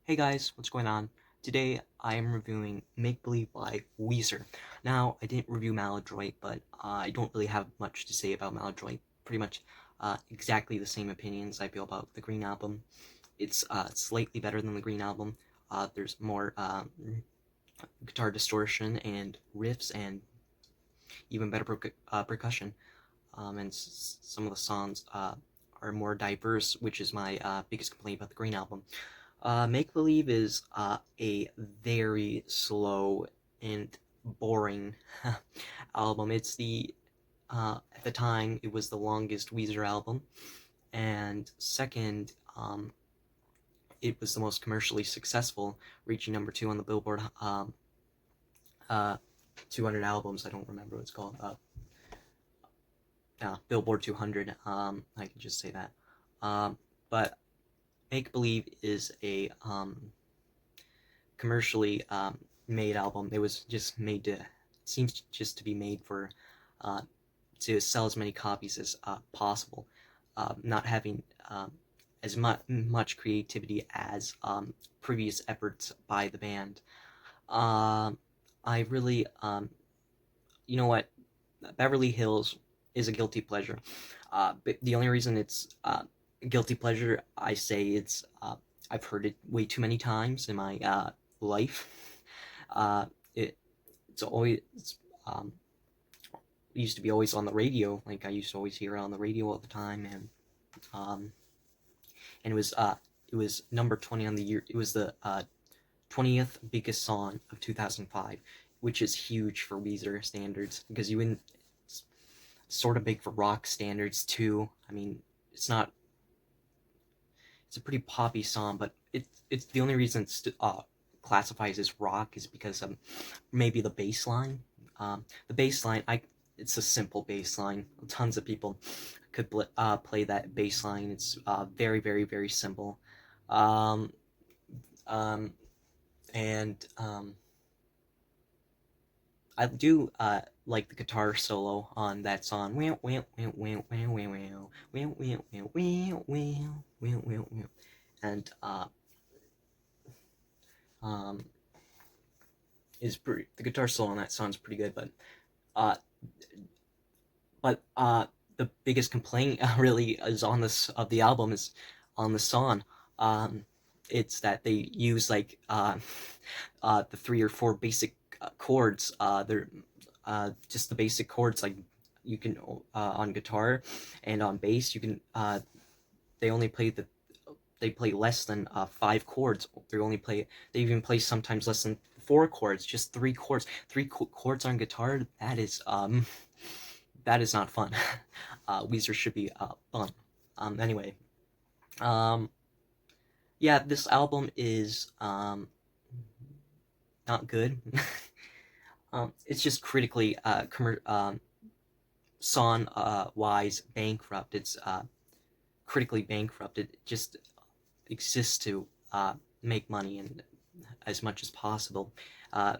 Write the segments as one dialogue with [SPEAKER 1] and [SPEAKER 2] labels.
[SPEAKER 1] Hey guys, what's going on? Today I am reviewing Make Believe by Weezer. Now, I didn't review Maladroit, but I don't really have much to say about Maladroit. Pretty much exactly the same opinions I feel about the Green Album. It's slightly better than the Green Album. There's more guitar distortion and riffs and even better percussion. And some of the songs are more diverse, which is my biggest complaint about the Green Album. Make Believe is a very slow and boring album. At the time, it was the longest Weezer album, and second, it was the most commercially successful, reaching number 2 on the Billboard uh, 200 albums. I don't remember what it's called. Billboard 200. I can just say that. But Make Believe is a commercially made album. It was just made to, it seems just to be made for uh, to sell as many copies as possible, not having as much creativity as previous efforts by the band. I really, you know what, Beverly Hills is a guilty pleasure. But the only reason it's guilty pleasure, I say I've heard it way too many times in my life. Uh, it it's always um, it used to be always on the radio. Like I used to always hear it on the radio all the time, um, and it was number 20 on the year. It was the 20th biggest song of 2005, which is huge for Weezer standards because you wouldn't. It's sort of big for rock standards too. I mean, it's not. It's a pretty poppy song, but it's the only reason it's classifies as rock is because maybe the bass line. The bass line, it's a simple bass line. Tons of people could play that bass line. It's very, very, very simple. Um, um, and I do like the guitar solo on that song. And um, the guitar solo on that song is pretty good, uh, but the biggest complaint really is on this of the album is on the song. Um, it's that they use like the 3 or 4 basic chords. They're just the basic chords like you can on guitar and on bass. You can they only play they play less than 5 chords. They even play sometimes less than 4 chords, just 3 chords. Chords on guitar. That is not fun. Weezer should be fun. Anyway, um, yeah, this album is not good. It's just critically song wise bankrupt. It's critically bankrupt. It just exists to make money and as much as possible. Uh,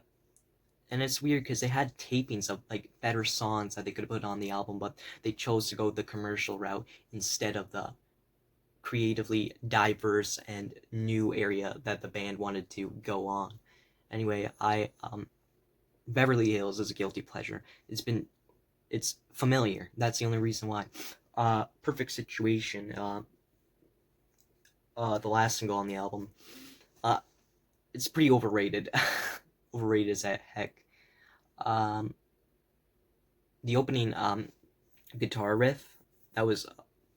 [SPEAKER 1] and it's weird because they had tapings of like better songs that they could have put on the album, but they chose to go the commercial route instead of the creatively diverse and new area that the band wanted to go on. Anyway, I Beverly Hills is a guilty pleasure. It's familiar. That's the only reason why. Perfect Situation, the last single on the album, uh, it's pretty overrated. Overrated as heck. Um, the opening guitar riff, that was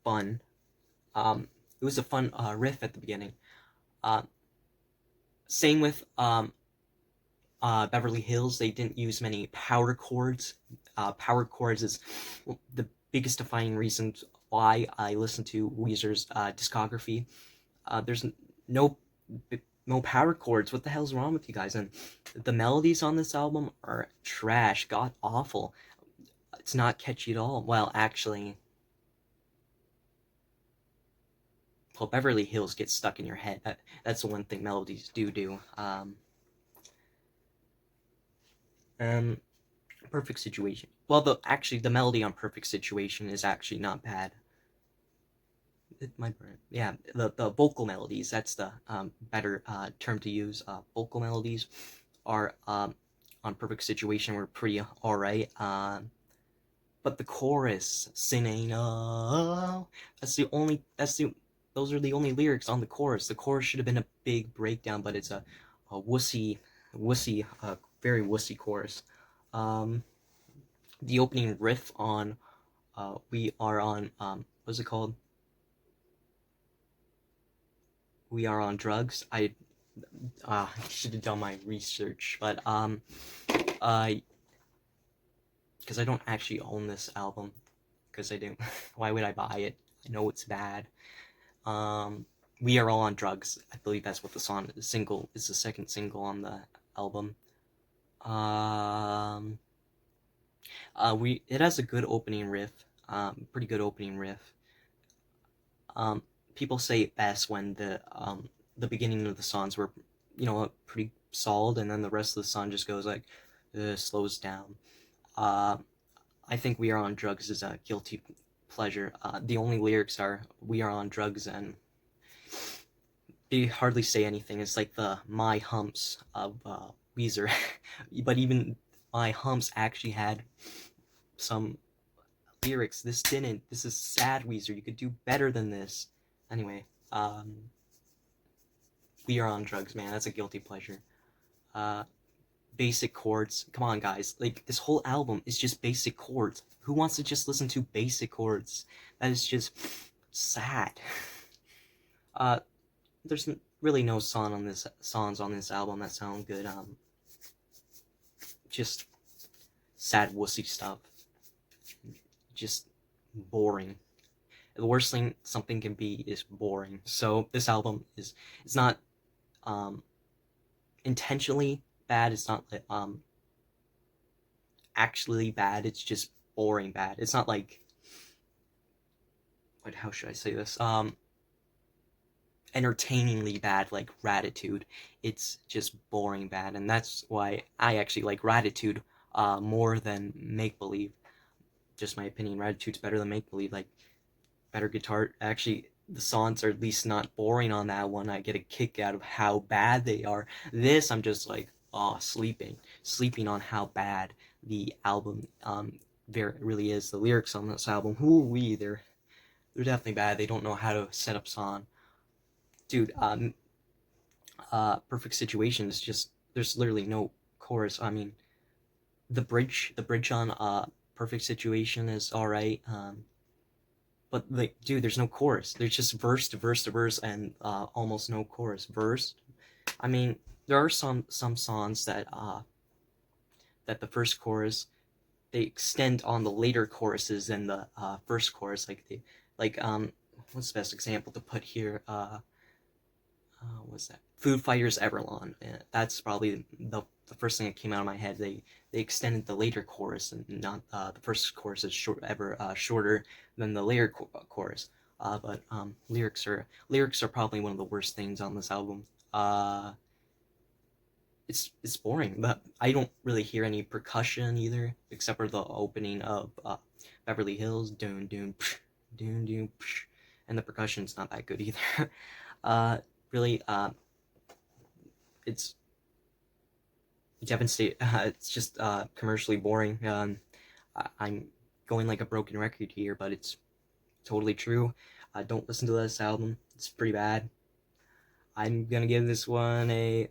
[SPEAKER 1] fun. It was a fun riff at the beginning. Uh, Same with Beverly Hills. They didn't use many power chords. Power chords is the biggest defining reason why I listen to Weezer's discography. There's no no power chords. What the hell's wrong with you guys? And the melodies on this album are trash, god awful. It's not catchy at all. Well, actually, well, Beverly Hills gets stuck in your head. That's the one thing melodies do. Um, Perfect Situation. Well, the melody on Perfect Situation is actually not bad. Yeah, the vocal melodies. That's the better term to use. Vocal melodies are on Perfect Situation were pretty alright. But the chorus, singing, oh, that's the only. That's the. Those are the only lyrics on the chorus. The chorus should have been a big breakdown, but it's a very wussy chorus. Um, the opening riff on we are on what's it called? We are on drugs. I should have done my research, but uh, because I don't actually own this album, because I do. Why would I buy it? I know it's bad. Um, we are all on drugs. I believe that's what the single is. The second single on the album. Um, it has a good opening riff. Pretty good opening riff. Um, people say it best when the beginning of the songs were, pretty solid, and then the rest of the song just goes like, slows down. Uh, I think "We Are on Drugs" is a guilty pleasure. The only lyrics are "We are on drugs" and they hardly say anything. It's like the "My Humps" of Weezer, but even "My Humps" actually had some lyrics. This didn't. This is sad, Weezer. You could do better than this. Anyway, "We Are on Drugs," man. That's a guilty pleasure. Uh, Basic chords. Come on, guys. Like, this whole album is just basic chords. Who wants to just listen to basic chords? That is just sad. Uh, there's really no songs on this album that sound good. Just sad wussy stuff. Just boring. The worst thing something can be is boring. So this album is, it's not um intentionally bad. It's not actually bad. It's just boring bad. It's not like, how should I say this? Entertainingly bad like Gratitude. It's just boring bad, and that's why I actually like Gratitude more than Make Believe. Just my opinion. Gratitude's better than Make Believe. Like, better guitar. Actually, the songs are at least not boring on that one. I get a kick out of how bad they are. This, I'm just like, oh, sleeping on how bad the album really is. The lyrics on this album, they're definitely bad. They don't know how to set up song. Dude, Perfect Situation is just, there's literally no chorus. I mean, the bridge on Perfect Situation is all right. But like, dude, there's no chorus. There's just verse to verse to verse, and almost no chorus. Verse. I mean, there are some songs that the first chorus, they extend on the later choruses than the first chorus. What's the best example to put here? What's that? Foo Fighters Everlong. That's probably the first thing that came out of my head. They extended the later chorus, and not the first chorus is shorter than the later chorus. But lyrics are probably one of the worst things on this album. It's boring, but I don't really hear any percussion either, except for the opening of Beverly Hills, dun dun psh, dun dun psh, and the percussion's not that good either. uh, Really, it's devastating. It's just commercially boring. I'm going like a broken record here, but it's totally true. Don't listen to this album. It's pretty bad. I'm gonna give this one a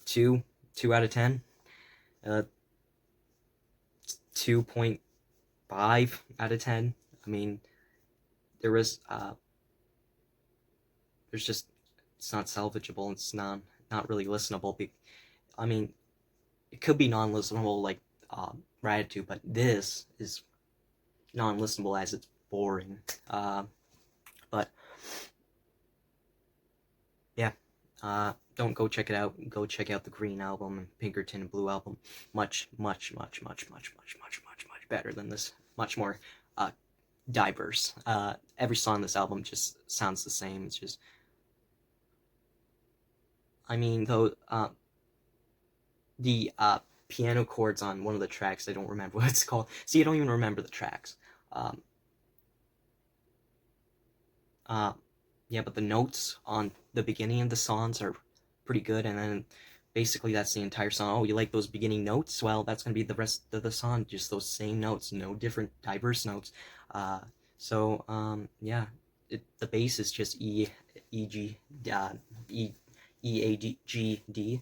[SPEAKER 1] 2 out of 10. 2.5 out of 10. I mean, there was there's just, it's not salvageable. It's not really listenable. I mean, it could be non-listenable like Gratitude, but this is non-listenable as it's boring. But yeah, don't go check it out. Go check out the Green album and Pinkerton and Blue album. Much, much, much, much, much, much, much, much, much better than this. Much more diverse. Every song on this album just sounds the same. It's just, I mean, though, the piano chords on one of the tracks, I don't remember what it's called. See, I don't even remember the tracks. Um, Uh, yeah, but the notes on the beginning of the songs are pretty good, and then basically that's the entire song. Oh, you like those beginning notes? Well, that's gonna be the rest of the song, just those same notes, no different, diverse notes. Uh, yeah, the bass is just E G E A G D.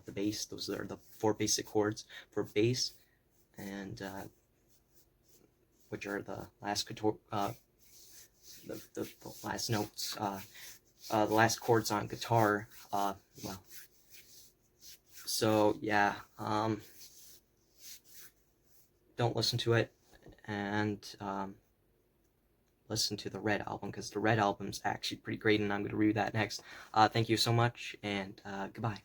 [SPEAKER 1] The bass, those are the four basic chords for bass, and which are the last the last notes, the last chords on guitar. Well, so yeah, don't listen to it, and listen to the Red album, because the Red album's actually pretty great, and I'm going to review that next. Thank you so much, and goodbye.